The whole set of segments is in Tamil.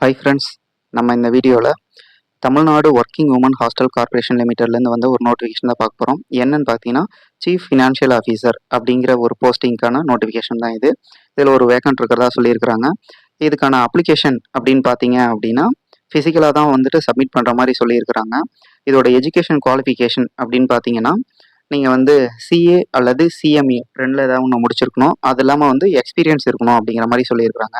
ஹாய் ஃப்ரெண்ட்ஸ், நம்ம இந்த வீடியோவில் Tamil Nadu working woman hostel corporation லிமிடெட்லேருந்து வந்து ஒரு நோட்டிஃபிகேஷன் தான் பார்க்க போகிறோம். என்னன்னு பார்த்தீங்கன்னா, சீஃப் ஃபினான்ஷியல் ஆஃபீஸர் அப்படிங்கிற ஒரு போஸ்டிங்க்கான நோட்டிஃபிகேஷன் தான் இது. இதில் ஒரு வேக்கன்ட் இருக்கிறதா சொல்லியிருக்கிறாங்க. இதுக்கான அப்ளிகேஷன் அப்படின்னு பார்த்தீங்க அப்படின்னா, ஃபிசிக்கலாக தான் வந்துட்டு சப்மிட் பண்ணுற மாதிரி சொல்லியிருக்கிறாங்க. இதோட எஜுகேஷன் குவாலிஃபிகேஷன் அப்படின்னு பார்த்தீங்கன்னா, நீங்கள் வந்து சிஏ அல்லது சிஎம்ஏ ரெண்டில் ஏதாவது ஒன்று முடிச்சிருக்கணும். அது இல்லாமல் வந்து எக்ஸ்பீரியன்ஸ் இருக்கணும் அப்படிங்கிற மாதிரி சொல்லியிருக்கிறாங்க.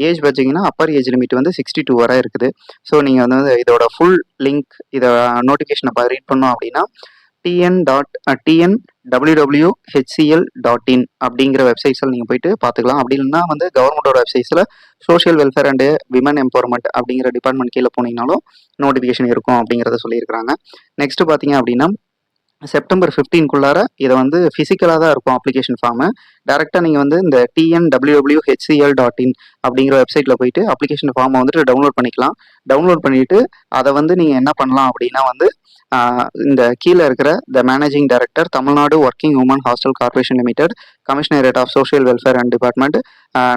ஏஜ் பார்த்தீங்கன்னா அப்பர் ஏஜ் லிமிட் வந்து 62 வரை இருக்குது. ஸோ நீங்கள் வந்து இதோட ஃபுல் லிங்க் இதை நோட்டிஃபிகேஷனை ரீட் பண்ணோம் அப்படின்னா tn.www.hcl.in அப்படிங்கிற வெப்சைட்ஸில் நீங்கள் போயிட்டு பார்த்துக்கலாம். அப்படி இல்லைன்னா வந்து கவர்மெண்டோட வெப்சைட்ஸில் social welfare and women empowerment அப்படிங்கிற டிபார்ட்மெண்ட் கீழே போனீங்கனாலும் நோட்டிஃபிகேஷன் இருக்கும் அப்படிங்கிறத சொல்லியிருக்கிறாங்க. நெக்ஸ்ட் பார்த்தீங்க அப்படின்னா செப்டம்பர் 15க்குள்ளார இதை வந்து ஃபிசிக்கலாக தான் இருக்கும் அப்ளிகேஷன் ஃபார்மு. டேரெக்டாக நீங்கள் வந்து இந்த tn.www.hcl.in அப்படிங்கிற வெப்சைட்டில் போயிட்டு அப்ளிகேஷன் ஃபார்மை வந்துட்டு டவுன்லோட் பண்ணிக்கலாம். டவுன்லோட் பண்ணிவிட்டு அதை வந்து நீங்கள் என்ன பண்ணலாம் அப்படின்னா வந்து இந்த கீழே இருக்கிற the managing director Tamil Nadu working woman hostel corporation limited, commissionerate of social welfare and department,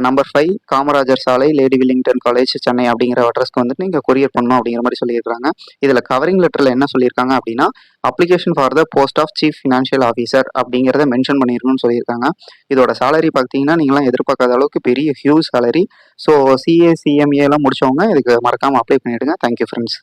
number 5 Kamarajar சாலை, லேடி வில்லிங்டன் காலேஜ், சென்னை அப்படிங்கிற அட்ரஸ்க்கு வந்துட்டு நீங்கள் கொரியர் பண்ணணும் அப்படிங்கிற மாதிரி சொல்லியிருக்காங்க. இதில் கவரிங் லெட்டரில் என்ன சொல்லியிருக்காங்க அப்படின்னா, application for the post of chief financial officer அப்படிங்கிறத மென்ஷன் பண்ணியிருக்கணும்னு சொல்லியிருக்காங்க. இதோட சேலரி பார்த்தீங்கன்னா நீங்களாம் எதிர்பார்க்காத அளவுக்கு பெரிய huge salary. So CA CMA எல்லாம் முடிச்சவங்க இதுக்கு மறக்காமல் அப்ளை பண்ணிவிடுங்க. Thank you friends.